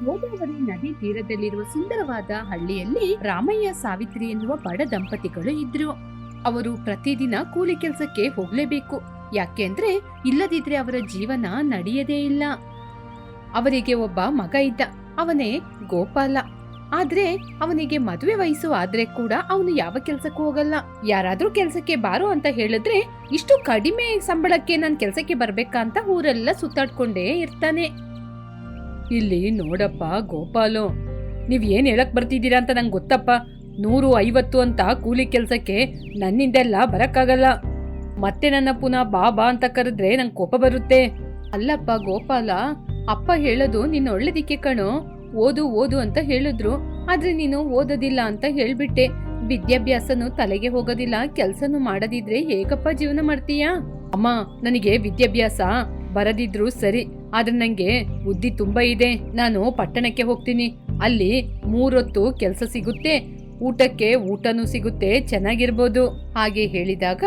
ಗೋದಾವರಿ ನದಿ ತೀರದಲ್ಲಿರುವ ಸುಂದರವಾದ ಹಳ್ಳಿಯಲ್ಲಿ ರಾಮಯ್ಯ ಸಾವಿತ್ರಿ ಎನ್ನುವ ಬಡ ದಂಪತಿಗಳು ಇದ್ರು. ಅವರು ಪ್ರತಿದಿನ ಕೂಲಿ ಕೆಲಸಕ್ಕೆ ಹೋಗ್ಲೇಬೇಕು. ಯಾಕೆಂದ್ರೆ ಇಲ್ಲದಿದ್ರೆ ಅವರ ಜೀವನ ನಡೆಯದೇ ಇಲ್ಲ. ಅವರಿಗೆ ಒಬ್ಬ ಮಗ ಇದ್ದ, ಅವನೇ ಗೋಪಾಲ. ಆದ್ರೆ ಅವನಿಗೆ ಮದುವೆ ವಯಸ್ಸು ಆದ್ರೆ ಕೂಡ ಅವನು ಯಾವ ಕೆಲ್ಸಕ್ಕೂ ಹೋಗಲ್ಲ. ಯಾರಾದ್ರೂ ಕೆಲ್ಸಕ್ಕೆ ಬಾರೋ ಅಂತ ಹೇಳಿದ್ರೆ ಇಷ್ಟು ಕಡಿಮೆ ಸಂಬಳಕ್ಕೆ ನಾನ್ ಕೆಲ್ಸಕ್ಕೆ ಬರ್ಬೇಕಾ ಅಂತ ಊರೆಲ್ಲ ಸುತ್ತಾಡ್ಕೊಂಡೇ ಇರ್ತಾನೆ. ಇಲ್ಲಿ ನೋಡಪ್ಪ ಗೋಪಾಲು, ನೀವ್ ಏನ್ ಹೇಳಕ್ ಬರ್ತಿದ್ದೀರಾ ಅಂತ ನಂಗೆ ಗೊತ್ತಪ್ಪ. 150 ಅಂತ ಕೂಲಿ ಕೆಲ್ಸಕ್ಕೆ ನನ್ನಿಂದೆಲ್ಲ ಬರಕ್ಕಾಗಲ್ಲ. ಮತ್ತೆ ನನ್ನ ಪುನಃ ಬಾ ಬಾ ಅಂತ ಕರೆದ್ರೆ ನಂಗೆ ಕೋಪ ಬರುತ್ತೆ. ಅಲ್ಲಪ್ಪ ಗೋಪಾಲ, ಅಪ್ಪ ಹೇಳೋದು ನಿನ್ನ ಒಳ್ಳೆದಿಕ್ಕೆ ಕಣೋ. ಓದು ಓದು ಅಂತ ಹೇಳಿದ್ರು, ಆದ್ರೆ ನೀನು ಓದೋದಿಲ್ಲ ಅಂತ ಹೇಳ್ಬಿಟ್ಟೆ. ವಿದ್ಯಾಭ್ಯಾಸನು ತಲೆಗೆ ಹೋಗೋದಿಲ್ಲ, ಕೆಲ್ಸನು ಮಾಡದಿದ್ರೆ ಹೇಗಪ್ಪ ಜೀವನ ಮಾಡ್ತೀಯಾ? ಅಮ್ಮ, ನನಗೆ ವಿದ್ಯಾಭ್ಯಾಸ ಬರದಿದ್ರು ಸರಿ, ಆದ್ರೆ ನಂಗೆ ಬುದ್ಧಿ ತುಂಬಾ ಇದೆ. ನಾನು ಪಟ್ಟಣಕ್ಕೆ ಹೋಗ್ತೀನಿ. ಅಲ್ಲಿ 3 ಹೊತ್ತು ಕೆಲ್ಸ ಸಿಗುತ್ತೆ, ಊಟಕ್ಕೆ ಊಟನೂ ಸಿಗುತ್ತೆ, ಚೆನ್ನಾಗಿರ್ಬೋದು. ಹಾಗೆ ಹೇಳಿದಾಗ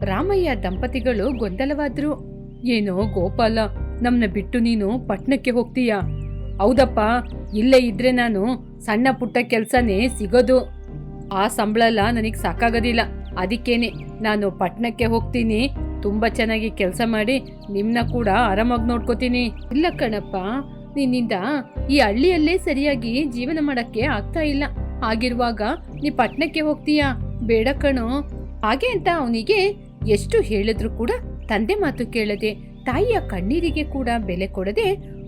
ರಾಮಯ್ಯ ದಂಪತಿಗಳು ಗೊಂದಲವಾದ್ರು. ಏನೋ ಗೋಪಾಲ, ನಮ್ನ ಬಿಟ್ಟು ನೀನು ಪಟ್ಟಣಕ್ಕೆ ಹೋಗ್ತೀಯಾ? ಹೌದಪ್ಪ, ಇಲ್ಲೇ ಇದ್ರೆ ನಾನು ಸಣ್ಣ ಪುಟ್ಟ ಕೆಲ್ಸನೇ ಸಿಗೋದು. ಆ ಸಂಬಳ ಎಲ್ಲ ನನಗ್ ಸಾಕಾಗೋದಿಲ್ಲ. ಅದಕ್ಕೇನೆ ನಾನು ಪಟ್ಟಣಕ್ಕೆ ಹೋಗ್ತೀನಿ. ತುಂಬಾ ಚೆನ್ನಾಗಿ ಕೆಲಸ ಮಾಡಿ ನಿಮ್ನ ಕೂಡ ಆರಾಮಾಗಿ ನೋಡ್ಕೋತೀನಿ. ಇಲ್ಲ ಕಣಪ್ಪ, ನಿನ್ನಿಂದ ಈ ಹಳ್ಳಿಯಲ್ಲೇ ಸರಿಯಾಗಿ ಜೀವನ ಮಾಡಕ್ಕೆ ಆಗ್ತಾ ಇಲ್ಲ. ಹಾಗಿರುವಾಗ ನೀ ಪಟ್ಟಣಕ್ಕೆ ಹೋಗ್ತೀಯಾ? ಬೇಡ ಕಣೋ. ಹಾಗೆ ಅಂತ ಅವನಿಗೆ ಎಷ್ಟು ಹೇಳಿದ್ರು ಕೂಡ ತಂದೆ ಮಾತು ಕೇಳದೆ, ತಾಯಿಯ ಕಣ್ಣೀರಿಗೆ ಕೂಡ ಬೆಲೆ ಕೊಡದೆ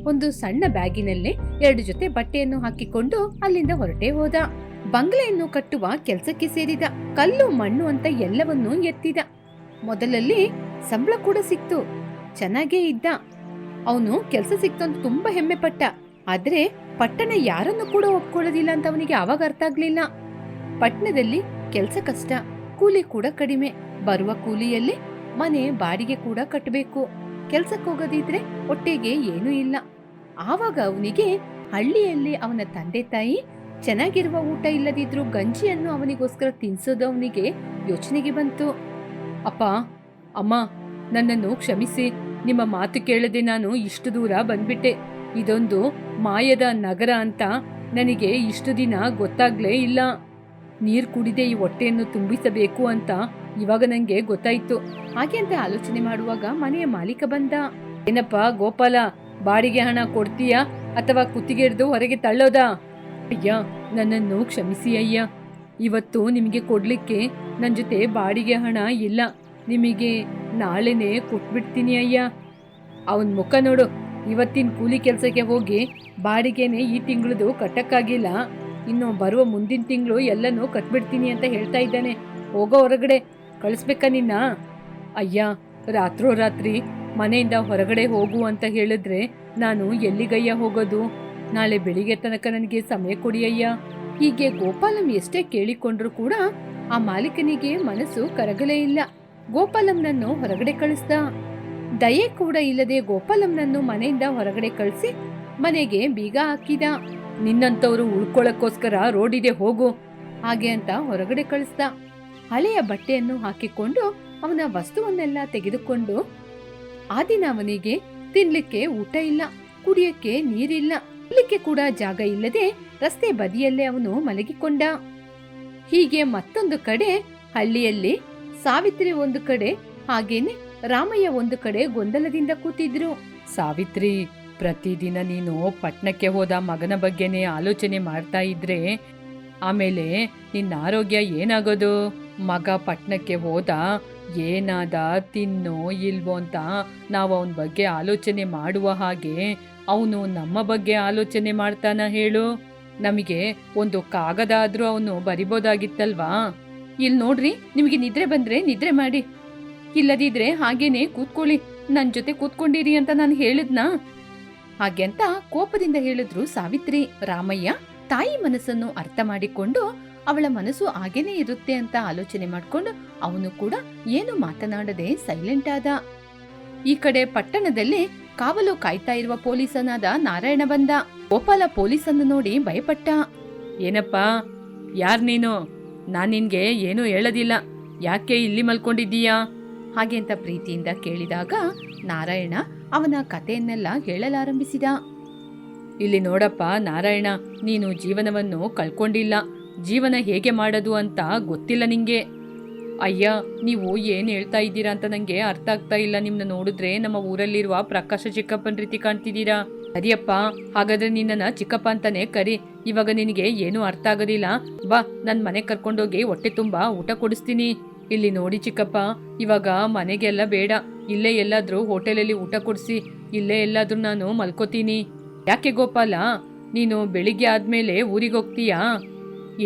ಒಂದು ಸಣ್ಣ ಬ್ಯಾಗಿನಲ್ಲಿ 2 ಜೊತೆ ಬಟ್ಟೆಯನ್ನು ಹಾಕಿಕೊಂಡು ಅಲ್ಲಿಂದ ಹೊರಟೇ ಹೋದ. ಬಂಗ್ಲೆಯನ್ನು ಕಟ್ಟುವ ಕೆಲಸಕ್ಕೆ ಸೇರಿದ. ಕಲ್ಲು ಮಣ್ಣು ಅಂತ ಎಲ್ಲವನ್ನೂ ಎತ್ತಿದ. ಮೊದಲಲ್ಲಿ ಸಂಬಳ ಕೂಡ ಸಿಕ್ತು, ಚೆನ್ನಾಗೇ ಇದ್ದ. ಅವನು ಕೆಲಸ ಸಿಕ್ತು ಅಂತ ತುಂಬಾ ಹೆಮ್ಮೆ ಪಟ್ಟ. ಆದ್ರೆ ಪಟ್ಟಣ ಯಾರನ್ನು ಕೂಡ ಒಪ್ಕೊಳ್ಳೋದಿಲ್ಲ ಅಂತ ಅವನಿಗೆ ಆವಾಗ ಅರ್ಥ ಆಗ್ಲಿಲ್ಲ. ಪಟ್ಟಣದಲ್ಲಿ ಕೆಲಸ ಕಷ್ಟ, ಕೂಲಿ ಕೂಡ ಕಡಿಮೆ. ಬರುವ ಕೂಲಿಯಲ್ಲಿ ಮನೆ ಬಾಡಿಗೆ ಕೂಡ ಕಟ್ಟಬೇಕು. ಕೆಲ್ಸಕ್ಕೆ ಹೋಗೋದಿದ್ರೆ ಹೊಟ್ಟೆಗೆ ಏನೂ ಇಲ್ಲ. ಆವಾಗ ಅವನಿಗೆ ಹಳ್ಳಿಯಲ್ಲಿ ಅವನ ತಂದೆ ತಾಯಿ ಚೆನ್ನಾಗಿರುವ ಊಟ ಇಲ್ಲದಿದ್ರು ಗಂಜಿಯನ್ನು ಅವನಿಗೋಸ್ಕರ ತಿನ್ಸೋದು ಅವನಿಗೆ ಯೋಚನೆಗೆ ಬಂತು. ಅಪ್ಪ, ಅಮ್ಮ, ನನ್ನನ್ನು ಕ್ಷಮಿಸಿ. ನಿಮ್ಮ ಮಾತು ಕೇಳದೆ ನಾನು ಇಷ್ಟು ದೂರ ಬಂದ್ಬಿಟ್ಟೆ. ಇದೊಂದು ಮಾಯದ ನಗರ ಅಂತ ನನಗೆ ಇಷ್ಟು ದಿನ ಗೊತ್ತಾಗ್ಲೇ ಇಲ್ಲ. ನೀರ್ ಕುಡಿದೆ ಈ ಹೊಟ್ಟೆಯನ್ನು ತುಂಬಿಸಬೇಕು ಅಂತ ಇವಾಗ ನಂಗೆ ಗೊತ್ತಾಯ್ತು. ಹಾಗೆ ಅಂತ ಆಲೋಚನೆ ಮಾಡುವಾಗ ಮನೆಯ ಮಾಲೀಕ ಬಂದ. ಏನಪ್ಪ ಗೋಪಾಲ, ಬಾಡಿಗೆ ಹಣ ಕೊಡ್ತೀಯಾ ಅಥವಾ ಕುತ್ತಿಗೆಡ್ದು ಹೊರಗೆ ತಳ್ಳೋದಾ? ಅಯ್ಯ, ನನ್ನನ್ನು ಕ್ಷಮಿಸಿ ಅಯ್ಯ. ಇವತ್ತು ನಿಮಗೆ ಕೊಡ್ಲಿಕ್ಕೆ ನನ್ನ ಜೊತೆ ಬಾಡಿಗೆ ಹಣ ಇಲ್ಲ. ನಿಮಗೆ ನಾಳೆನೆ ಕೊಟ್ಬಿಡ್ತೀನಿ ಅಯ್ಯ. ಅವನ್ ಮುಖ ನೋಡು. ಇವತ್ತಿನ ಕೂಲಿ ಕೆಲಸಕ್ಕೆ ಹೋಗಿ ಬಾಡಿಗೆನೆ ಈ ತಿಂಗಳದು ಕಟ್ಟಕ್ಕಾಗಿಲ್ಲ. ಇನ್ನು ಬರುವ ಮುಂದಿನ ತಿಂಗಳು ಎಲ್ಲನೂ ಕಟ್ಬಿಡ್ತೀನಿ ಅಂತ ಹೇಳ್ತಾ ಇದ್ದಾನೆ. ಹೋಗೋ ಹೊರಗಡೆ, ಕಳಿಸ್ಬೇಕಾ ನಿನ್ನ? ಅಯ್ಯ, ರಾತ್ರೋರಾತ್ರಿ ಮನೆಯಿಂದ ಹೊರಗಡೆ ಹೋಗು ಅಂತ ಹೇಳಿದ್ರೆ ನಾನು ಎಲ್ಲಿಗಯ್ಯ ಹೋಗೋದು? ನಾಳೆ ಬೆಳಿಗ್ಗೆ ತನಕ ನನಗೆ ಸಮಯ ಕೊಡಿ ಅಯ್ಯ. ಹೀಗೆ ಗೋಪಾಲಂ ಎಷ್ಟೇ ಕೇಳಿಕೊಂಡ್ರು ಕೂಡ ಆ ಮಾಲೀಕನಿಗೆ ಮನಸ್ಸು ಕರಗಲೇ ಇಲ್ಲ. ಗೋಪಾಲಂನನ್ನು ಹೊರಗಡೆ ಕಳಿಸ್ದ. ದಯೆ ಕೂಡ ಇಲ್ಲದೆ ಗೋಪಾಲಂನನ್ನು ಮನೆಯಿಂದ ಹೊರಗಡೆ ಕಳಿಸಿ ಮನೆಗೆ ಬೀಗ ಹಾಕಿದ. ನಿನ್ನಂತವ್ರು ಉಳ್ಕೊಳ್ಳೋಕ್ಕೋಸ್ಕರ ರೋಡಿದೆ, ಹೋಗು ಹಾಗೆ ಅಂತ ಹೊರಗಡೆ ಕಳಿಸ್ದ. ಹಳೆಯ ಬಟ್ಟೆಯನ್ನು ಹಾಕಿಕೊಂಡು ಅವನ ವಸ್ತುವನ್ನೆಲ್ಲ ತೆಗೆದುಕೊಂಡು, ಆ ದಿನ ಅವನಿಗೆ ತಿನ್ಲಿಕ್ಕೆ ಊಟ ಇಲ್ಲ, ಕುಡಿಯಕ್ಕೆ ನೀರಿಲ್ಲ, ಇರ್ಲಿಕ್ಕೆ ಕೂಡ ಜಾಗ ಇಲ್ಲದೆ ರಸ್ತೆ ಬದಿಯಲ್ಲೇ ಅವನು ಮಲಗಿಕೊಂಡ. ಹೀಗೆ ಮತ್ತೊಂದು ಕಡೆ ಹಳ್ಳಿಯಲ್ಲಿ ಸಾವಿತ್ರಿ ಒಂದು ಕಡೆ, ಹಾಗೇನೆ ರಾಮಯ್ಯ ಒಂದು ಕಡೆ ಗೊಂದಲದಿಂದ ಕೂತಿದ್ರು. ಸಾವಿತ್ರಿ, ಪ್ರತಿದಿನ ನೀನು ಪಟ್ಟಣಕ್ಕೆ ಹೋದ ಮಗನ ಬಗ್ಗೆನೇ ಆಲೋಚನೆ ಮಾಡ್ತಾ ಇದ್ರೆ ಆಮೇಲೆ ನಿನ್ನ ಆರೋಗ್ಯ ಏನಾಗೋದು? ಮಗ ಪಟ್ಟಣಕ್ಕೆ ಹೋದ, ಏನಾದ, ತಿನ್ನೋ ಇಲ್ವೋ ಅಂತ ನಾವು ಅವನ ಬಗ್ಗೆ ಆಲೋಚನೆ ಮಾಡುವ ಹಾಗೆ ಅವನು ನಮ್ಮ ಬಗ್ಗೆ ಆಲೋಚನೆ ಮಾಡ್ತಾನ ಹೇಳು? ನಮಗೆ ಒಂದು ಕಾಗದ ಆದ್ರೂ ಅವನು ಬರಿಬೋದಾಗಿತ್ತಲ್ವಾ? ಇಲ್ಲಿ ನೋಡ್ರಿ, ನಿಮಗೆ ನಿದ್ರೆ ಬಂದ್ರೆ ನಿದ್ರೆ ಮಾಡಿ, ಇಲ್ಲದಿದ್ರೆ ಹಾಗೇನೆ ಕೂತ್ಕೊಳ್ಳಿ, ನನ್ ಜೊತೆ ಕೂತ್ಕೊಂಡಿರಿ ಅಂತ ನಾನು ಹೇಳಿದ್ನಾ? ಹಾಗೆ ಅಂತ ಕೋಪದಿಂದ ಹೇಳಿದ್ರು ಸಾವಿತ್ರಿ. ರಾಮಯ್ಯ ತಾಯಿ ಮನಸ್ಸನ್ನು ಅರ್ಥ ಮಾಡಿಕೊಂಡು ಅವಳ ಮನಸ್ಸು ಹಾಗೇನೆ ಇರುತ್ತೆ ಅಂತ ಆಲೋಚನೆ ಮಾಡ್ಕೊಂಡು ಅವನು ಕೂಡ ಏನು ಮಾತನಾಡದೆ ಸೈಲೆಂಟ್ ಆದ. ಈ ಕಡೆ ಪಟ್ಟಣದಲ್ಲಿ ಕಾವಲು ಕಾಯ್ತಾ ಇರುವ ಪೊಲೀಸನಾದ ನಾರಾಯಣ ಬಂದ. ಗೋಪಾಲ ಪೊಲೀಸನ್ನು ನೋಡಿ ಭಯಪಟ್ಟ. ಏನಪ್ಪಾ, ಯಾರ್ ನೀನು? ನಾನ್ ನಿನ್ಗೆ ಏನೂ ಹೇಳೋದಿಲ್ಲ, ಯಾಕೆ ಇಲ್ಲಿ ಮಲ್ಕೊಂಡಿದ್ದೀಯಾ? ಹಾಗೆ ಅಂತ ಪ್ರೀತಿಯಿಂದ ಕೇಳಿದಾಗ ನಾರಾಯಣ ಅವನ ಕಥೆಯನ್ನೆಲ್ಲ ಹೇಳಲಾರಂಭಿಸಿದ. ಇಲ್ಲಿ ನೋಡಪ್ಪ ನಾರಾಯಣ, ನೀನು ಜೀವನವನ್ನು ಕಳ್ಕೊಂಡಿಲ್ಲ. ಜೀವನ ಹೇಗೆ ಮಾಡೋದು ಅಂತ ಗೊತ್ತಿಲ್ಲ ನಿಂಗೆ. ಅಯ್ಯ, ನೀವು ಏನು ಹೇಳ್ತಾ ಇದ್ದೀರಾ ಅಂತ ನಂಗೆ ಅರ್ಥ ಆಗ್ತಾ ಇಲ್ಲ. ನಿಮ್ನ ನೋಡಿದ್ರೆ ನಮ್ಮ ಊರಲ್ಲಿರುವ ಪ್ರಕಾಶ ಚಿಕ್ಕಪ್ಪನ ರೀತಿ ಕಾಣ್ತಿದ್ದೀರಾ. ಸರಿಯಪ್ಪ, ಹಾಗಾದ್ರೆ ನಿನ್ನನ್ನ ಚಿಕ್ಕಪ್ಪ ಅಂತಾನೆ ಕರಿ. ಇವಾಗ ನಿನಗೆ ಏನು ಅರ್ಥ ಆಗೋದಿಲ್ಲ. ಬಾ, ನನ್ ಮನೆ ಕರ್ಕೊಂಡೋಗಿ ಹೊಟ್ಟೆ ತುಂಬಾ ಊಟ ಕೊಡಿಸ್ತೀನಿ. ಇಲ್ಲಿ ನೋಡಿ ಚಿಕ್ಕಪ್ಪ, ಇವಾಗ ಮನೆಗೆಲ್ಲ ಬೇಡ, ಇಲ್ಲೇ ಎಲ್ಲಾದ್ರೂ ಹೋಟೆಲಲ್ಲಿ ಊಟ ಕೊಡಿಸಿ, ಇಲ್ಲೇ ಎಲ್ಲಾದ್ರೂ ನಾನು ಮಲ್ಕೋತೀನಿ. ಯಾಕೆ ಗೋಪಾಲ, ನೀನು ಬೆಳಿಗ್ಗೆ ಆದ್ಮೇಲೆ ಊರಿಗೆ ಹೋಗ್ತೀಯಾ?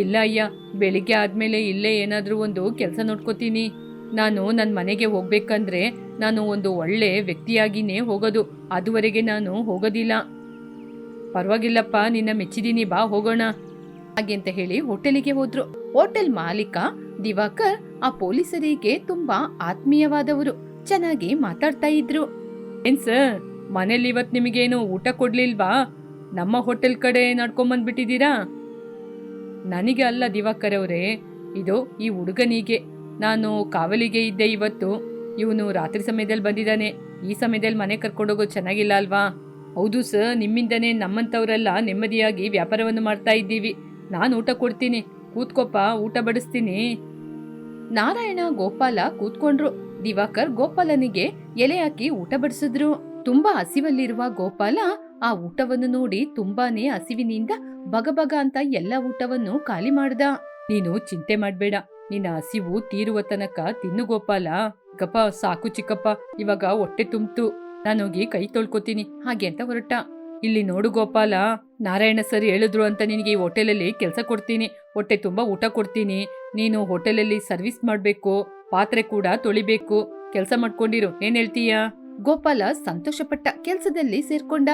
ಇಲ್ಲ ಅಯ್ಯ, ಬೆಳಿಗ್ಗೆ ಆದ್ಮೇಲೆ ಇಲ್ಲೇ ಏನಾದ್ರೂ ಒಂದು ಕೆಲಸ ನೋಡ್ಕೋತೀನಿ. ನಾನು ನನ್ನ ಮನೆಗೆ ಹೋಗ್ಬೇಕಂದ್ರೆ ನಾನು ಒಂದು ಒಳ್ಳೆ ವ್ಯಕ್ತಿಯಾಗಿನೇ ಹೋಗೋದು, ಅದುವರೆಗೆ ನಾನು ಹೋಗೋದಿಲ್ಲ. ಪರವಾಗಿಲ್ಲಪ್ಪ, ನಿನ್ನ ಮೆಚ್ಚಿದೀನಿ, ಬಾ ಹೋಗೋಣ ಹಾಗೆ ಅಂತ ಹೇಳಿ ಹೋಟೆಲಿಗೆ ಹೋದ್ರು. ಹೋಟೆಲ್ ಮಾಲೀಕ ದಿವಾಕರ್ ಆ ಪೊಲೀಸರಿಗೆ ತುಂಬಾ ಆತ್ಮೀಯವಾದವರು, ಚೆನ್ನಾಗಿ ಮಾತಾಡ್ತಾ ಇದ್ರು. ಏನ್ ಸರ್, ಮನೇಲಿ ಇವತ್ ನಿಮಗೇನು ಊಟ ಕೊಡ್ಲಿಲ್ವಾ? ನಮ್ಮ ಹೋಟೆಲ್ ಕಡೆ ನಡ್ಕೊಂಬಂದ್ಬಿಟ್ಟಿದ್ದೀರಾ? ನನಗೆ ಅಲ್ಲ ದಿವಾಕರ್ ಅವರೇ, ಇದು ಈ ಹುಡುಗನಿಗೆ. ನಾನು ಕಾವಲಿಗೆ ಇದ್ದೆ ಇವತ್ತು. ಇವನು ರಾತ್ರಿ ಸಮಯದಲ್ಲಿ ಬಂದಿದ್ದಾನೆ. ಈ ಸಮಯದಲ್ಲಿ ಮನೆ ಕರ್ಕೊಂಡೋಗೋದು ಚೆನ್ನಾಗಿಲ್ಲ ಅಲ್ವಾ? ಹೌದು ಸರ್, ನಿಮ್ಮಿಂದನೇ ನಮ್ಮಂಥವರೆಲ್ಲ ನೆಮ್ಮದಿಯಾಗಿ ವ್ಯಾಪಾರವನ್ನು ಮಾಡ್ತಾ ಇದ್ದೀವಿ. ನಾನು ಊಟ ಕೊಡ್ತೀನಿ, ಕೂತ್ಕೊಪ್ಪ, ಊಟ ಬಡಿಸ್ತೀನಿ. ನಾರಾಯಣ ಗೋಪಾಲ ಕೂತ್ಕೊಂಡ್ರು. ದಿವಾಕರ್ ಗೋಪಾಲನಿಗೆ ಎಲೆ ಹಾಕಿ ಊಟ ಬಡಿಸಿದ್ರು. ತುಂಬಾ ಹಸಿವಲ್ಲಿರುವ ಗೋಪಾಲ ಆ ಊಟವನ್ನು ನೋಡಿ ತುಂಬಾನೇ ಹಸಿವಿನಿಂದ ಬಗಬಗ ಅಂತ ಎಲ್ಲ ಊಟವನ್ನು ಖಾಲಿ ಮಾಡ್ದ. ನೀನು ಚಿಂತೆ ಮಾಡ್ಬೇಡ, ನಿನ್ನ ಹಸಿವು ತೀರುವ ತನಕ ತಿನ್ನು ಗೋಪಾಲ. ಚಿಕ್ಕಪ್ಪ ಸಾಕು ಚಿಕ್ಕಪ್ಪ, ಇವಾಗ ಹೊಟ್ಟೆ ತುಂಬ್ತು, ನಾನೋಗಿ ಕೈ ತೊಳ್ಕೊತೀನಿ ಹಾಗೆ ಅಂತ ಹೊರಟ. ಇಲ್ಲಿ ನೋಡು ಗೋಪಾಲ, ನಾರಾಯಣ ಸರ್ ಹೇಳಿದ್ರು ಅಂತ ನಿನಗೆ ಈ ಹೋಟೆಲಲ್ಲಿ ಕೆಲಸ ಕೊಡ್ತೀನಿ, ಹೊಟ್ಟೆ ತುಂಬಾ ಊಟ ಕೊಡ್ತೀನಿ. ನೀನು ಹೋಟೆಲಲ್ಲಿ ಸರ್ವಿಸ್ ಮಾಡ್ಬೇಕು, ಪಾತ್ರೆ ಕೂಡ ತೊಳಿಬೇಕು, ಕೆಲಸ ಮಾಡ್ಕೊಂಡಿರು. ಏನ್ ಹೇಳ್ತೀಯಾ? ಗೋಪಾಲ ಸಂತೋಷಪಟ್ಟ, ಕೆಲಸದಲ್ಲಿ ಸೇರ್ಕೊಂಡ.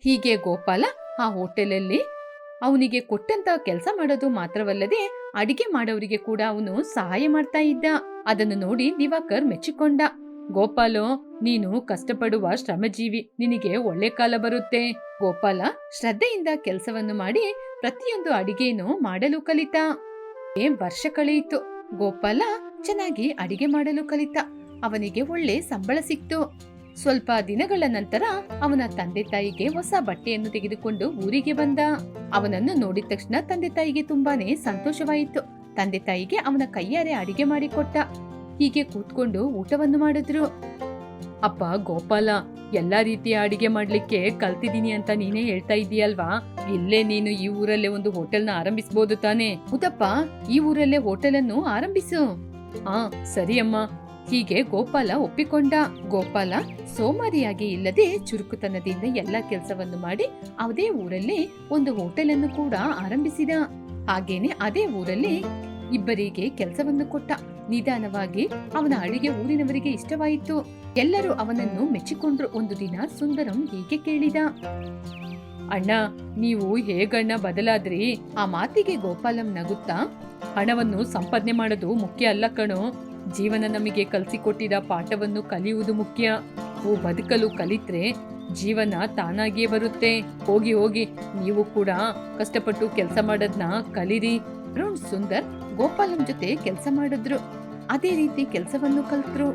ಹೀಗೆ ಗೋಪಾಲ ಆ ಹೋಟೆಲಲ್ಲಿ ಅವನಿಗೆ ಕೊಟ್ಟಂತ ಕೆಲಸ ಮಾಡೋದು ಮಾತ್ರವಲ್ಲದೆ ಅಡಿಗೆ ಮಾಡೋರಿಗೆ ಕೂಡ ಅವನು ಸಹಾಯ ಮಾಡ್ತಾ ಇದ್ದ. ಅದನ್ನು ನೋಡಿ ದಿವಾಕರ್ ಮೆಚ್ಚಿಕೊಂಡ. ಗೋಪಾಲು, ನೀನು ಕಷ್ಟಪಡುವ ಶ್ರಮಜೀವಿ, ನಿನಗೆ ಒಳ್ಳೆ ಕಾಲ ಬರುತ್ತೆ. ಗೋಪಾಲ ಶ್ರದ್ಧೆಯಿಂದ ಕೆಲಸವನ್ನು ಮಾಡಿ ಪ್ರತಿಯೊಂದು ಅಡಿಗೆಯನ್ನು ಮಾಡಲು ಕಲಿತ. ವರ್ಷ ಕಳೆಯಿತು. ಗೋಪಾಲ ಚೆನ್ನಾಗಿ ಅಡಿಗೆ ಮಾಡಲು ಕಲಿತ. ಅವನಿಗೆ ಒಳ್ಳೆ ಸಂಬಳ ಸಿಕ್ತು. ಸ್ವಲ್ಪ ದಿನಗಳ ನಂತರ ಅವನ ತಂದೆ ತಾಯಿಗೆ ಹೊಸ ಬಟ್ಟೆಯನ್ನು ತೆಗೆದುಕೊಂಡು ಊರಿಗೆ ಬಂದ. ಅವನನ್ನು ನೋಡಿದ ತಕ್ಷಣ ತಂದೆ ತಾಯಿಗೆ ತುಂಬಾನೇ ಸಂತೋಷವಾಯಿತು. ತಂದೆ ತಾಯಿಗೆ ಅವನ ಕೈಯಾರೆ ಅಡಿಗೆ ಮಾಡಿಕೊಟ್ಟ. ಹೀಗೆ ಕೂತ್ಕೊಂಡು ಊಟವನ್ನು ಮಾಡಿದ್ರು. ಅಪ್ಪ ಗೋಪಾಲ, ಎಲ್ಲಾ ರೀತಿಯ ಅಡಿಗೆ ಮಾಡ್ಲಿಕ್ಕೆ ಕಲ್ತಿದ್ದೀನಿ ಅಂತ ನೀನೇ ಹೇಳ್ತಾ ಇದೀಯಲ್ವಾ? ಇಲ್ಲೇ ನೀನು ಈ ಊರಲ್ಲೇ ಒಂದು ಹೋಟೆಲ್ನ ಆರಂಭಿಸಬಹುದು ತಾನೆ? ಹೌದಪ್ಪ, ಈ ಊರಲ್ಲೇ ಹೋಟೆಲ್ ಅನ್ನು ಆರಂಭಿಸು. ಹಾ ಸರಿ ಅಮ್ಮ. ಹೀಗೆ ಗೋಪಾಲ ಒಪ್ಪಿಕೊಂಡ. ಗೋಪಾಲ ಸೋಮಾರಿಯಾಗಿ ಇಲ್ಲದೆ ಚುರುಕುತನದಿಂದ ಎಲ್ಲ ಕೆಲಸವನ್ನು ಮಾಡಿ ಅದೇ ಊರಲ್ಲಿ ಒಂದು ಹೋಟೆಲ್ ಅನ್ನು ಕೂಡ ಆರಂಭಿಸಿದ. ಹಾಗೇನೆ ಅದೇ ಊರಲ್ಲಿ ಇಬ್ಬರಿಗೆ ಕೆಲಸವನ್ನು ಕೊಟ್ಟ. ನಿಧಾನವಾಗಿ ಅವನ ಅಡಿಗೆ ಊರಿನವರಿಗೆ ಇಷ್ಟವಾಯಿತು. ಎಲ್ಲರೂ ಅವನನ್ನು ಮೆಚ್ಚಿಕೊಂಡ್ರು. ಒಂದು ದಿನ ಸುಂದರಂ ಹೀಗೆ ಕೇಳಿದ, ಅಣ್ಣ, ನೀವು ಹೇಗಣ್ಣ ಬದಲಾದ್ರಿ? ಆ ಮಾತಿಗೆ ಗೋಪಾಲಂ ನಗುತ್ತಾ, ಹಣವನ್ನು ಸಂಪಾದನೆ ಮಾಡೋದು ಮುಖ್ಯ ಅಲ್ಲ ಕಣೋ, ಜೀವನ ನಮಗೆ ಕಲಿಸಿಕೊಟ್ಟಿದ ಪಾಠವನ್ನು ಕಲಿಯುವುದು ಮುಖ್ಯ. ಬದುಕಲು ಕಲಿತ್ರೆ ಜೀವನ ತಾನಾಗಿಯೇ ಬರುತ್ತೆ. ಹೋಗಿ ಹೋಗಿ, ನೀವು ಕೂಡ ಕಷ್ಟಪಟ್ಟು ಕೆಲಸ ಮಾಡೋದ್ನ ಕಲೀರಿ. ಅರುಣ್ ಸುಂದರ್ ಗೋಪಾಲಂ ಜೊತೆ ಕೆಲಸ ಮಾಡಿದ್ರು. ಅದೇ ರೀತಿ ಕೆಲಸವನ್ನು ಕಲ್ತ್ರು.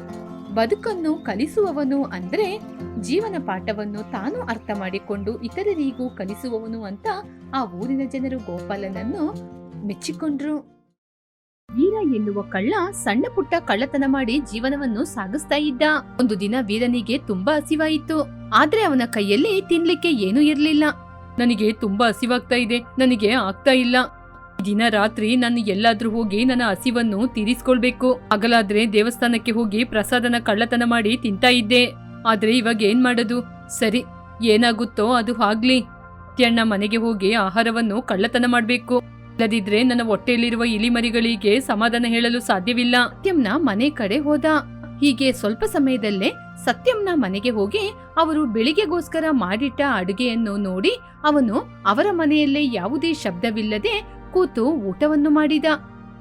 ಬದುಕನ್ನು ಕಲಿಸುವವನು ಅಂದ್ರೆ ಜೀವನ ಪಾಠವನ್ನು ತಾನು ಅರ್ಥ ಮಾಡಿಕೊಂಡು ಇತರರಿಗೂ ಕಲಿಸುವವನು ಅಂತ ಆ ಊರಿನ ಜನರು ಗೋಪಾಲನನ್ನು ಮೆಚ್ಚಿಕೊಂಡ್ರು. ವೀರ ಎನ್ನುವ ಕಳ್ಳ ಸಣ್ಣ ಪುಟ್ಟ ಕಳ್ಳತನ ಮಾಡಿ ಜೀವನವನ್ನು ಸಾಗಿಸ್ತಾ ಇದ್ದ. ಒಂದು ದಿನ ವೀರನಿಗೆ ತುಂಬಾ ಹಸಿವಾಯಿತು. ಆದ್ರೆ ಅವನ ಕೈಯಲ್ಲಿ ತಿನ್ಲಿಕ್ಕೆ ಏನೂ ಇರ್ಲಿಲ್ಲ. ನನಗೆ ತುಂಬಾ ಹಸಿವಾಗ್ತಾ ಇದೆ, ನನಗೆ ಆಗ್ತಾ ಇಲ್ಲ. ದಿನ ರಾತ್ರಿ ನಾನು ಎಲ್ಲಾದ್ರೂ ಹೋಗಿ ನನ್ನ ಹಸಿವನ್ನು ತೀರಿಸ್ಕೊಳ್ಬೇಕು. ಹಗಲಾದ್ರೆ ದೇವಸ್ಥಾನಕ್ಕೆ ಹೋಗಿ ಪ್ರಸಾದನ ಕಳ್ಳತನ ಮಾಡಿ ತಿಂತಾ ಇದ್ದೆ. ಆದ್ರೆ ಇವಾಗ ಏನ್ ಮಾಡೋದು? ಸರಿ, ಏನಾಗುತ್ತೋ ಅದು ಆಗ್ಲಿ. ಅತ್ಯಣ್ಣ ಮನೆಗೆ ಹೋಗಿ ಆಹಾರವನ್ನು ಕಳ್ಳತನ ಮಾಡ್ಬೇಕು. ಇಲ್ಲದಿದ್ರೆ ನನ್ನ ಹೊಟ್ಟೆಯಲ್ಲಿರುವ ಇಲಿಮರಿಗಳಿಗೆ ಸಮಾಧಾನ ಹೇಳಲು ಸಾಧ್ಯವಿಲ್ಲ. ಸತ್ಯಂನ ಮನೆ ಕಡೆ ಹೋದ. ಹೀಗೆ ಸ್ವಲ್ಪ ಸಮಯದಲ್ಲೇ ಸತ್ಯಂನ ಮನೆಗೆ ಹೋಗಿ ಅವರು ಬೆಳಿಗ್ಗೆಗೋಸ್ಕರ ಮಾಡಿಟ್ಟ ಅಡುಗೆಯನ್ನು ನೋಡಿ ಅವನು ಅವರ ಮನೆಯಲ್ಲೇ ಯಾವುದೇ ಶಬ್ದವಿಲ್ಲದೆ ಕೂತು ಊಟವನ್ನು ಮಾಡಿದ.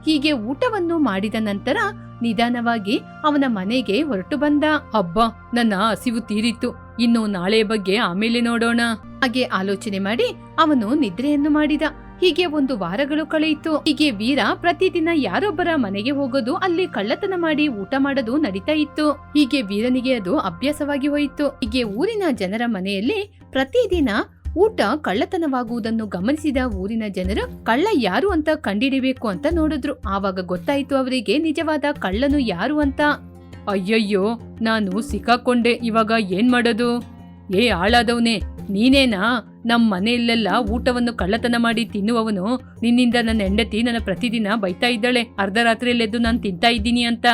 ಹೀಗೆ ಊಟವನ್ನು ಮಾಡಿದ ನಂತರ ನಿಧಾನವಾಗಿ ಅವನ ಮನೆಗೆ ಹೊರಟು ಬಂದ. ಹಬ್ಬ, ನನ್ನ ಹಸಿವು ತೀರಿತು, ಇನ್ನು ನಾಳೆ ಬಗ್ಗೆ ಆಮೇಲೆ ನೋಡೋಣ ಹಾಗೆ ಆಲೋಚನೆ ಮಾಡಿ ಅವನು ನಿದ್ರೆಯನ್ನು ಮಾಡಿದ. ಹೀಗೆ ಒಂದು ವಾರಗಳು ಕಳೆಯಿತು. ಹೀಗೆ ವೀರ ಪ್ರತಿದಿನ ಯಾರೊಬ್ಬರ ಮನೆಗೆ ಹೋಗೋದು, ಅಲ್ಲಿ ಕಳ್ಳತನ ಮಾಡಿ ಊಟ ಮಾಡೋದು ನಡೀತಾ ಇತ್ತು. ಹೀಗೆ ವೀರನಿಗೆ ಅದು ಅಭ್ಯಾಸವಾಗಿ ಹೋಯಿತು. ಹೀಗೆ ಊರಿನ ಜನರ ಮನೆಯಲ್ಲಿ ಪ್ರತಿದಿನ ಊಟ ಕಳ್ಳತನವಾಗುವುದನ್ನು ಗಮನಿಸಿದ ಊರಿನ ಜನರು ಕಳ್ಳ ಯಾರು ಅಂತ ಕಂಡಿಡಿಬೇಕು ಅಂತ ನೋಡಿದ್ರು. ಆವಾಗ ಗೊತ್ತಾಯ್ತು ಅವರಿಗೆ ನಿಜವಾದ ಕಳ್ಳನು ಯಾರು ಅಂತ. ಅಯ್ಯಯ್ಯೋ, ನಾನು ಸಿಕ್ಕಾಕೊಂಡೆ, ಇವಾಗ ಏನ್ ಮಾಡೋದು? ಏ ಹಾಳಾದವನೇ, ನೀನೇನಾ ನಮ್ ಮನೆಯಲ್ಲೆಲ್ಲ ಊಟವನ್ನು ಕಳ್ಳತನ ಮಾಡಿ ತಿನ್ನುವವನು? ನಿನ್ನಿಂದ ನನ್ನ ಹೆಂಡತಿ ನನ್ನ ಪ್ರತಿದಿನ ಬೈತಾ ಇದ್ದಾಳೆ, ಅರ್ಧ ರಾತ್ರಿಯಲ್ಲೆದ್ದು ನಾನು ತಿಂತಾ ಇದ್ದೀನಿ ಅಂತ.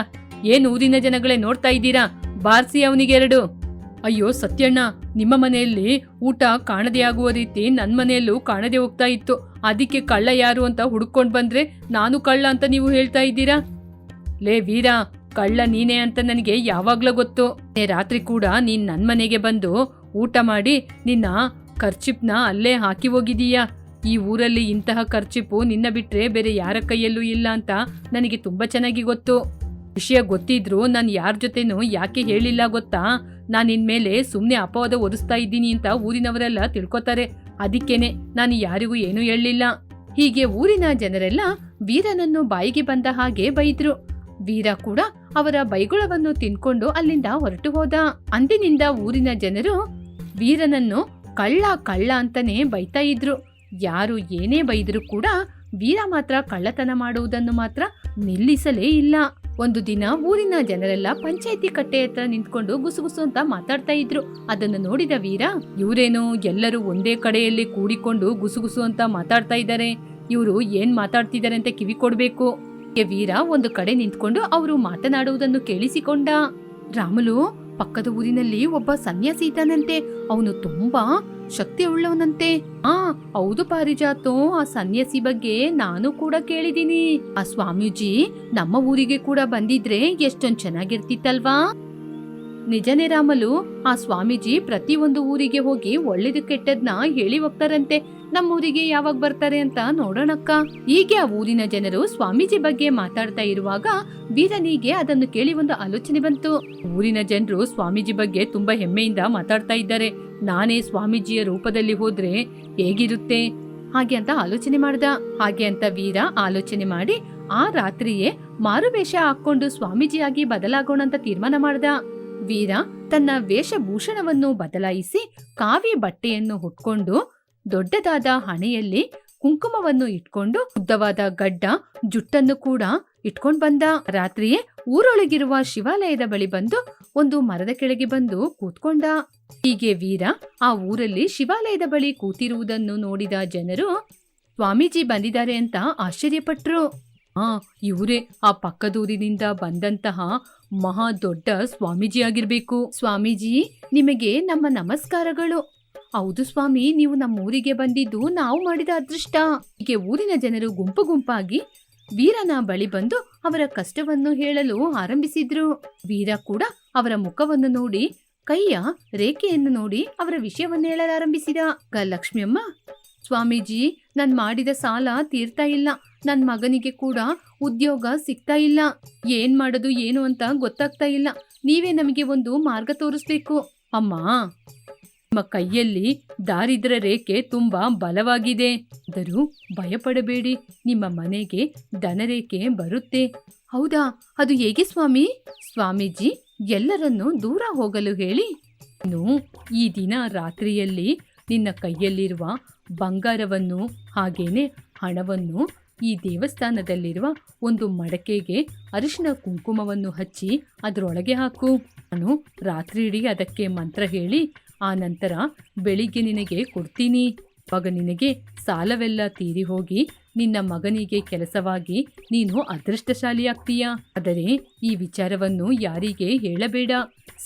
ಏನ್ ಊರಿನ ಜನಗಳೇ ನೋಡ್ತಾ ಇದ್ದೀರಾ? ಬಾರ್ಸಿ ಅವನಿಗೆ 2. ಅಯ್ಯೋ ಸತ್ಯಣ್ಣ, ನಿಮ್ಮ ಮನೆಯಲ್ಲಿ ಊಟ ಕಾಣದೆ ಆಗುವ ರೀತಿ ನನ್ನ ಮನೆಯಲ್ಲೂ ಕಾಣದೆ ಹೋಗ್ತಾ ಇತ್ತು. ಅದಕ್ಕೆ ಕಳ್ಳ ಯಾರು ಅಂತ ಹುಡ್ಕೊಂಡ್ ಬಂದ್ರೆ ನಾನು ಕಳ್ಳ ಅಂತ ನೀವು ಹೇಳ್ತಾ ಇದ್ದೀರಾ? ಲೇ ವೀರ, ಕಳ್ಳ ನೀನೇ ಅಂತ ನನಗೆ ಯಾವಾಗ್ಲೂ ಗೊತ್ತು. ರಾತ್ರಿ ಕೂಡ ನೀನ್ ನನ್ ಮನೆಗೆ ಬಂದು ಊಟ ಮಾಡಿ ನಿನ್ನ ಖರ್ಚಿಪ್ನ ಅಲ್ಲೇ ಹಾಕಿ ಹೋಗಿದೀಯಾ. ಈ ಊರಲ್ಲಿ ಇಂತಹ ಖರ್ಚಿಪು ನಿನ್ನ ಬಿಟ್ರೆ ಬೇರೆ ಯಾರ ಕೈಯಲ್ಲೂ ಇಲ್ಲ ಅಂತ ನನಗೆ ತುಂಬಾ ಚೆನ್ನಾಗಿ ಗೊತ್ತು. ವಿಷಯ ಗೊತ್ತಿದ್ರು ನಾನು ಯಾರ ಜೊತೆನೂ ಯಾಕೆ ಹೇಳಿಲ್ಲ ಗೊತ್ತಾ? ನಾನು ಇನ್ಮೇಲೆ ಸುಮ್ಮನೆ ಅಪವಾದ ಒದಿಸ್ತಾ ಇದ್ದೀನಿ ಅಂತ ಊರಿನವರೆಲ್ಲ ತಿಳ್ಕೊತಾರೆ. ಅದಕ್ಕೇನೆ ನಾನು ಯಾರಿಗೂ ಏನೂ ಹೇಳಲಿಲ್ಲ. ಹೀಗೆ ಊರಿನ ಜನರೆಲ್ಲ ವೀರನನ್ನು ಬಾಯಿಗೆ ಬಂದ ಹಾಗೆ ಬೈದ್ರು. ವೀರ ಕೂಡ ಅವರ ಬೈಗುಳವನ್ನು ತಿನ್ಕೊಂಡು ಅಲ್ಲಿಂದ ಹೊರಟು ಹೋದ. ಅಂದಿನಿಂದ ಊರಿನ ಜನರು ವೀರನನ್ನು ಕಳ್ಳ ಕಳ್ಳ ಅಂತಾನೆ ಬೈತಾ ಇದ್ರು. ಯಾರು ಏನೇ ಬೈದ್ರು ಕೂಡ ವೀರ ಮಾತ್ರ ಕಳ್ಳತನ ಮಾಡುವುದನ್ನು ಮಾತ್ರ ನಿಲ್ಲಿಸಲೇ ಇಲ್ಲ. ಒಂದು ದಿನ ಊರಿನ ಜನರೆಲ್ಲ ಪಂಚಾಯಿತಿ ಕಟ್ಟೆ ಹತ್ರ ನಿಂತ್ಕೊಂಡು ಗುಸುಗುಸು ಅಂತ ಮಾತಾಡ್ತಾ ಇದ್ರು. ಅದನ್ನು ನೋಡಿದ ವೀರ, ಇವರೇನು ಎಲ್ಲರೂ ಒಂದೇ ಕಡೆಯಲ್ಲಿ ಕೂಡಿಕೊಂಡು ಗುಸುಗುಸು ಅಂತ ಮಾತಾಡ್ತಾ ಇದ್ದಾರೆ, ಇವರು ಏನ್ ಮಾತಾಡ್ತಿದ್ದಾರೆ ಅಂತ ಕಿವಿ ಕೊಡ್ಬೇಕು. ವೀರ ಒಂದು ಕಡೆ ನಿಂತ್ಕೊಂಡು ಅವರು ಮಾತನಾಡುವುದನ್ನು ಕೇಳಿಸಿಕೊಂಡ. ರಾಮುಲು, ಪಕ್ಕದ ಊರಿನಲ್ಲಿ ಒಬ್ಬ ಸನ್ಯಾಸಿ ಇದ್ದಾನಂತೆ, ಅವನು ತುಂಬಾ ಶಕ್ತಿ ಉಳ್ಳವನಂತೆ. ಹೌದು ಪಾರಿಜಾತು, ಆ ಸನ್ಯಾಸಿ ಬಗ್ಗೆ ನಾನು ಕೂಡ ಕೇಳಿದೀನಿ. ಆ ಸ್ವಾಮೀಜಿ ನಮ್ಮ ಊರಿಗೆ ಕೂಡ ಬಂದಿದ್ರೆ ಎಷ್ಟೊಂದ್ ಚೆನ್ನಾಗಿರ್ತಿತ್ತಲ್ವಾ? ನಿಜನೇ ರಾಮಲು, ಆ ಸ್ವಾಮೀಜಿ ಪ್ರತಿಯೊಂದು ಊರಿಗೆ ಹೋಗಿ ಒಳ್ಳೇದು ಕೆಟ್ಟದ್ನ ಹೇಳಿ ಹೋಗ್ತಾರಂತೆ. ನಮ್ಮೂರಿಗೆ ಯಾವಾಗ ಬರ್ತಾರೆ ಅಂತ ನೋಡೋಣಕ್ಕ. ಹೀಗೆ ಆ ಊರಿನ ಜನರು ಸ್ವಾಮೀಜಿ ಬಗ್ಗೆ ಮಾತಾಡ್ತಾ ಇರುವಾಗ ವೀರನಿಗೆ ಅದನ್ನು ಕೇಳಿ ಒಂದು ಆಲೋಚನೆ ಬಂತು. ಊರಿನ ಜನರು ಸ್ವಾಮೀಜಿ ಬಗ್ಗೆ ತುಂಬಾ ಹೆಮ್ಮೆಯಿಂದ ಮಾತಾಡ್ತಾ ಇದ್ದಾರೆ, ನಾನೇ ಸ್ವಾಮೀಜಿಯ ರೂಪದಲ್ಲಿ ಹೋದ್ರೆ ಹೇಗಿರುತ್ತೆ ಹಾಗೆ ಅಂತ ಆಲೋಚನೆ ಮಾಡ್ದ. ಹಾಗೆ ಅಂತ ವೀರ ಆಲೋಚನೆ ಮಾಡಿ ಆ ರಾತ್ರಿಯೇ ಮಾರುವೇಷ ಹಾಕೊಂಡು ಸ್ವಾಮೀಜಿಯಾಗಿ ಬದಲಾಗೋಣ ಅಂತ ತೀರ್ಮಾನ ಮಾಡ್ದ. ವೀರ ತನ್ನ ವೇಷಭೂಷಣವನ್ನು ಬದಲಾಯಿಸಿ ಕಾವಿ ಬಟ್ಟೆಯನ್ನು ಹುಟ್ಕೊಂಡು ದೊಡ್ಡದಾದ ಹಣೆಯಲ್ಲಿ ಕುಂಕುಮವನ್ನು ಇಟ್ಕೊಂಡು ಉದ್ದವಾದ ಗಡ್ಡ ಜುಟ್ಟನ್ನು ಕೂಡ ಇಟ್ಕೊಂಡ್ ಬಂದ. ರಾತ್ರಿಯೇ ಊರೊಳಗಿರುವ ಶಿವಾಲಯದ ಬಳಿ ಬಂದು ಒಂದು ಮರದ ಕೆಳಗೆ ಬಂದು ಕೂತ್ಕೊಂಡ. ಹೀಗೆ ವೀರ ಆ ಊರಲ್ಲಿ ಶಿವಾಲಯದ ಬಳಿ ಕೂತಿರುವುದನ್ನು ನೋಡಿದ ಜನರು ಸ್ವಾಮೀಜಿ ಬಂದಿದ್ದಾರೆ ಅಂತ ಆಶ್ಚರ್ಯಪಟ್ರು. ಇವರೇ ಆ ಪಕ್ಕದೂರಿನಿಂದ ಬಂದಂತಹ ಮಹಾ ದೊಡ್ಡ ಸ್ವಾಮೀಜಿ ಆಗಿರ್ಬೇಕು. ಸ್ವಾಮೀಜಿ, ನಿಮಗೆ ನಮ್ಮ ನಮಸ್ಕಾರಗಳು. ಹೌದು ಸ್ವಾಮಿ, ನೀವು ನಮ್ಮ ಊರಿಗೆ ಬಂದಿದ್ದು ನಾವು ಮಾಡಿದ ಅದೃಷ್ಟ. ಹೀಗೆ ಊರಿನ ಜನರು ಗುಂಪು ಗುಂಪಾಗಿ ವೀರನ ಬಳಿ ಬಂದು ಅವರ ಕಷ್ಟವನ್ನು ಹೇಳಲು ಆರಂಭಿಸಿದ್ರು. ವೀರ ಕೂಡ ಅವರ ಮುಖವನ್ನು ನೋಡಿ, ಕೈಯ ರೇಖೆಯನ್ನು ನೋಡಿ ಅವರ ವಿಷಯವನ್ನು ಹೇಳಲಾರಂಭಿಸಿದ. ಲಕ್ಷ್ಮಿಯಮ್ಮ, ಸ್ವಾಮೀಜಿ, ನಾನ್ ಮಾಡಿದ ಸಾಲ ತೀರ್ತಾ ಇಲ್ಲ, ನನ್ ಮಗನಿಗೆ ಕೂಡ ಉದ್ಯೋಗ ಸಿಗ್ತಾ ಇಲ್ಲ, ಏನ್ ಮಾಡೋದು ಏನು ಅಂತ ಗೊತ್ತಾಗ್ತಾ ಇಲ್ಲ, ನೀವೇ ನಮಗೆ ಒಂದು ಮಾರ್ಗ ತೋರಿಸ್ಬೇಕು. ಅಮ್ಮ, ನಿಮ್ಮ ಕೈಯಲ್ಲಿ ದಾರಿದ್ರ್ಯ ರೇಖೆ ತುಂಬಾ ಬಲವಾಗಿದೆ, ಆದರೂ ಭಯಪಡಬೇಡಿ, ನಿಮ್ಮ ಮನೆಗೆ ಧನರೇಖೆ ಬರುತ್ತೆ. ಹೌದಾ, ಅದು ಹೇಗೆ ಸ್ವಾಮಿ? ಸ್ವಾಮೀಜಿ ಎಲ್ಲರನ್ನೂ ದೂರ ಹೋಗಲು ಹೇಳಿ, ನೀನು ಈ ದಿನ ರಾತ್ರಿಯಲ್ಲಿ ನಿನ್ನ ಕೈಯಲ್ಲಿರುವ ಬಂಗಾರವನ್ನು ಹಾಗೇನೆ ಹಣವನ್ನು ಈ ದೇವಸ್ಥಾನದಲ್ಲಿರುವ ಒಂದು ಮಡಕೆಗೆ ಅರಿಶಿನ ಕುಂಕುಮವನ್ನು ಹಚ್ಚಿ ಅದರೊಳಗೆ ಹಾಕು. ನಾನು ರಾತ್ರಿ ಇಡೀ ಅದಕ್ಕೆ ಮಂತ್ರ ಹೇಳಿ ಆ ನಂತರ ಬೆಳಿಗ್ಗೆ ನಿನಗೆ ಕೊಡ್ತೀನಿ. ಆಗ ನಿನಗೆ ಸಾಲವೆಲ್ಲ ತೀರಿ ಹೋಗಿ ನಿನ್ನ ಮಗನಿಗೆ ಕೆಲಸವಾಗಿ ನೀನು ಅದೃಷ್ಟಶಾಲಿ ಆಗ್ತೀಯ. ಆದರೆ ಈ ವಿಚಾರವನ್ನು ಯಾರಿಗೆ ಹೇಳಬೇಡ.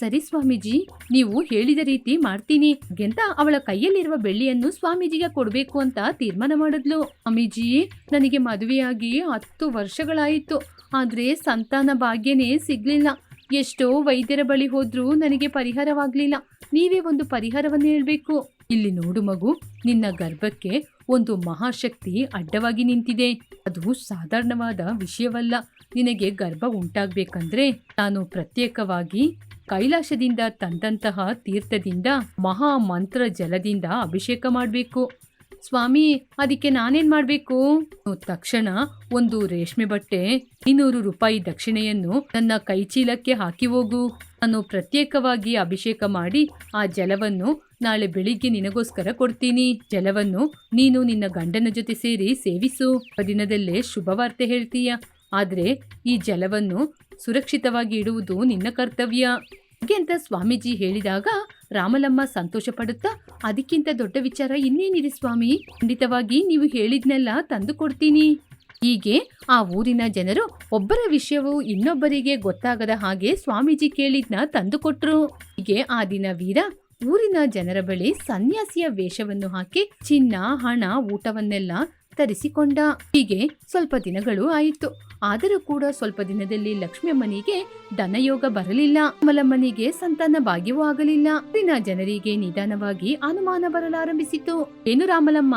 ಸರಿ ಸ್ವಾಮೀಜಿ, ನೀವು ಹೇಳಿದ ರೀತಿ ಮಾಡ್ತೀನಿ ಅಂತ ಅವಳ ಕೈಯಲ್ಲಿರುವ ಬೆಳ್ಳಿಯನ್ನು ಸ್ವಾಮೀಜಿಗೆ ಕೊಡ್ಬೇಕು ಅಂತ ತೀರ್ಮಾನ ಮಾಡಿದ್ಲು. ಸ್ವಾಮೀಜಿ, ನನಗೆ ಮದುವೆಯಾಗಿ 10 ವರ್ಷಗಳಾಯಿತು, ಆದ್ರೆ ಸಂತಾನ ಭಾಗ್ಯನೇ ಸಿಗ್ಲಿಲ್ಲ. ಎಷ್ಟೋ ವೈದ್ಯರ ಬಳಿ ಹೋದ್ರೂ ನನಗೆ ಪರಿಹಾರವಾಗ್ಲಿಲ್ಲ. ನೀವೇ ಒಂದು ಪರಿಹಾರವನ್ನು ಹೇಳ್ಬೇಕು. ಇಲ್ಲಿ ನೋಡು ಮಗು, ನಿನ್ನ ಗರ್ಭಕ್ಕೆ ಒಂದು ಮಹಾಶಕ್ತಿ ಅಡ್ಡವಾಗಿ ನಿಂತಿದೆ. ಅದು ಸಾಧಾರಣವಾದ ವಿಷಯವಲ್ಲ. ನಿನಗೆ ಗರ್ಭ ಉಂಟಾಗ್ಬೇಕಂದ್ರೆ ನಾನು ಪ್ರತ್ಯೇಕವಾಗಿ ಕೈಲಾಸದಿಂದ ತಂದಂತಹ ತೀರ್ಥದಿಂದ ಮಹಾ ಮಂತ್ರ ಜಲದಿಂದ ಅಭಿಷೇಕ ಮಾಡಬೇಕು. ಸ್ವಾಮಿ, ಅದಕ್ಕೆ ನಾನೇನ್ ಮಾಡ್ಬೇಕು? ತಕ್ಷಣ ಒಂದು ರೇಷ್ಮೆ ಬಟ್ಟೆ 500 ರೂಪಾಯಿ ದಕ್ಷಿಣೆಯನ್ನು ನನ್ನ ಕೈಚೀಲಕ್ಕೆ ಹಾಕಿ ಹೋಗು. ನಾನು ಪ್ರತ್ಯೇಕವಾಗಿ ಅಭಿಷೇಕ ಮಾಡಿ ಆ ಜಲವನ್ನು ನಾಳೆ ಬೆಳಿಗ್ಗೆ ನಿನಗೋಸ್ಕರ ಕೊಡ್ತೀನಿ. ಜಲವನ್ನು ನೀನು ನಿನ್ನ ಗಂಡನ ಜೊತೆ ಸೇರಿ ಸೇವಿಸು. ದಿನದಲ್ಲೇ ಶುಭವಾರ್ತೆ ಹೇಳ್ತೀಯ. ಆದ್ರೆ ಈ ಜಲವನ್ನು ಸುರಕ್ಷಿತವಾಗಿ ಇಡುವುದು ನಿನ್ನ ಕರ್ತವ್ಯ ಹಾಗೆ ಅಂತ ಸ್ವಾಮೀಜಿ ಹೇಳಿದಾಗ ರಾಮಲಮ್ಮ ಸಂತೋಷ ಪಡುತ್ತಾ, ಅದಕ್ಕಿಂತ ದೊಡ್ಡ ವಿಚಾರ ಇನ್ನೇನಿದೆ ಸ್ವಾಮಿ, ಖಂಡಿತವಾಗಿ ನೀವು ಹೇಳಿದ್ನೆಲ್ಲ ತಂದು ಕೊಡ್ತೀನಿ. ಹೀಗೆ ಆ ಊರಿನ ಜನರು ಒಬ್ಬರ ವಿಷಯವು ಇನ್ನೊಬ್ಬರಿಗೆ ಗೊತ್ತಾಗದ ಹಾಗೆ ಸ್ವಾಮೀಜಿ ಕೇಳಿದ್ನ ತಂದುಕೊಟ್ರು. ಹೀಗೆ ಆ ದಿನ ವೀರ ಊರಿನ ಜನರ ಬಳಿ ಸನ್ಯಾಸಿಯ ವೇಷವನ್ನು ಹಾಕಿ ಚಿನ್ನ, ಹಣ, ಊಟವನ್ನೆಲ್ಲ ತರಿಸಿಕೊಂಡ. ಹೀಗೆ ಸ್ವಲ್ಪ ದಿನಗಳು ಆಯಿತು. ಆದರೂ ಕೂಡ ಸ್ವಲ್ಪ ದಿನದಲ್ಲಿ ಲಕ್ಷ್ಮಿಯಮ್ಮನಿಗೆ ಧನಯೋಗ ಬರಲಿಲ್ಲ. ರಾಮಲಮ್ಮನಿಗೆ ಸಂತಾನ ಭಾಗ್ಯವೂ ಆಗಲಿಲ್ಲ. ಊರಿನ ಜನರಿಗೆ ನಿಧಾನವಾಗಿ ಅನುಮಾನ ಬರಲಾರಂಭಿಸಿತು. ಏನು ರಾಮಲಮ್ಮ,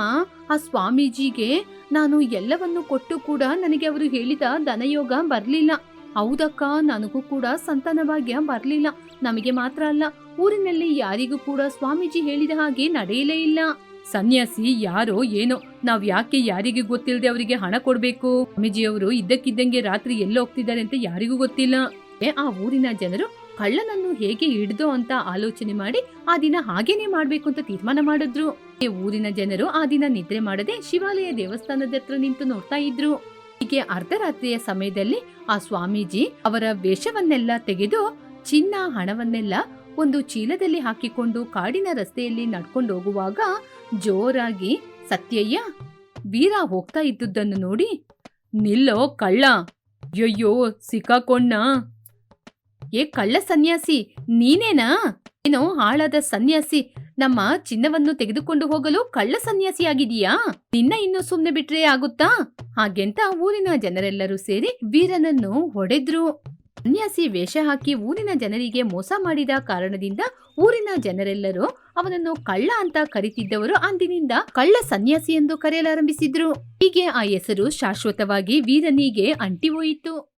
ಆ ಸ್ವಾಮೀಜಿಗೆ ನಾನು ಎಲ್ಲವನ್ನು ಕೊಟ್ಟು ಕೂಡ ನನಗೆ ಅವರು ಹೇಳಿದ ಧನಯೋಗ ಬರ್ಲಿಲ್ಲ. ಹೌದಕ್ಕ, ನನಗೂ ಕೂಡ ಸಂತಾನ ಭಾಗ್ಯ ಬರ್ಲಿಲ್ಲ. ನಮಗೆ ಮಾತ್ರ ಅಲ್ಲ, ಊರಿನಲ್ಲಿ ಯಾರಿಗೂ ಕೂಡ ಸ್ವಾಮೀಜಿ ಹೇಳಿದ ಹಾಗೆ ನಡೆಯಲೇ ಇಲ್ಲ. ಸನ್ಯಾಸಿ ಯಾರೋ ಏನೋ, ನಾವ್ ಯಾಕೆ ಯಾರಿಗೆ ಗೊತ್ತಿಲ್ಲದೆ ಅವರಿಗೆ ಹಣ ಕೊಡ್ಬೇಕು? ಸ್ವಾಮೀಜಿಯವರು ಇದ್ದಕ್ಕಿದ್ದಂಗೆ ರಾತ್ರಿ ಎಲ್ಲ ಹೋಗ್ತಿದ್ದಾರೆ ಅಂತ ಯಾರಿಗೂ ಗೊತ್ತಿಲ್ಲ. ಆ ಊರಿನ ಜನರು ಕಳ್ಳನನ್ನು ಹೇಗೆ ಹಿಡ್ದೋ ಅಂತ ಆಲೋಚನೆ ಮಾಡಿ ಆ ದಿನ ಹಾಗೇನೆ ಮಾಡ್ಬೇಕು ಅಂತ ತೀರ್ಮಾನ ಮಾಡಿದ್ರು. ಊರಿನ ಜನರು ಆ ದಿನ ನಿದ್ರೆ ಮಾಡದೆ ಶಿವಾಲಯ ದೇವಸ್ಥಾನದ ಹತ್ರ ನಿಂತು ನೋಡ್ತಾ ಇದ್ರು. ಹೀಗೆ ಅರ್ಧರಾತ್ರಿಯ ಸಮಯದಲ್ಲಿ ಆ ಸ್ವಾಮೀಜಿ ಅವರ ವೇಷವನ್ನೆಲ್ಲ ತೆಗೆದು ಚಿನ್ನ, ಹಣವನ್ನೆಲ್ಲ ಒಂದು ಚೀಲದಲ್ಲಿ ಹಾಕಿಕೊಂಡು ಕಾಡಿನ ರಸ್ತೆಯಲ್ಲಿ ನಡ್ಕೊಂಡು ಹೋಗುವಾಗ ಜೋರಾಗಿ ಸತ್ಯಯ್ಯ ವೀರ ಹೋಗ್ತಾ ಇದ್ದುದನ್ನು ನೋಡಿ, ನಿಲ್ಲೋ ಕಳ್ಳ, ಅಯ್ಯೋ ಸಿಕ್ಕಾಕೊಂಡ. ಏ ಕಳ್ಳ ಸನ್ಯಾಸಿ, ನೀನೇನಾ? ಏನೋ ಹಾಳಾದ ಸನ್ಯಾಸಿ, ನಮ್ಮ ಚಿನ್ನವನ್ನು ತೆಗೆದುಕೊಂಡು ಹೋಗಲು ಕಳ್ಳ ಸನ್ಯಾಸಿ ಆಗಿದೀಯಾ? ನಿನ್ನ ಇನ್ನು ಸುಮ್ನೆ ಬಿಟ್ರೆ ಆಗುತ್ತಾ? ಹಾಗೆಂತ ಊರಿನ ಜನರೆಲ್ಲರೂ ಸೇರಿ ವೀರನನ್ನು ಹೊಡೆದ್ರು. ಸನ್ಯಾಸಿ ವೇಷ ಹಾಕಿ ಊರಿನ ಜನರಿಗೆ ಮೋಸ ಮಾಡಿದ ಕಾರಣದಿಂದ ಊರಿನ ಜನರೆಲ್ಲರೂ ಅವನನ್ನು ಕಳ್ಳ ಅಂತ ಕರೀತಿದ್ದವರು ಅಂದಿನಿಂದ ಕಳ್ಳ ಸನ್ಯಾಸಿ ಎಂದು ಕರೆಯಲಾರಂಭಿಸಿದ್ರು. ಹೀಗೆ ಆ ಹೆಸರು ಶಾಶ್ವತವಾಗಿ ವೀರನಿಗೆ ಅಂಟಿ ಹೋಯಿತು.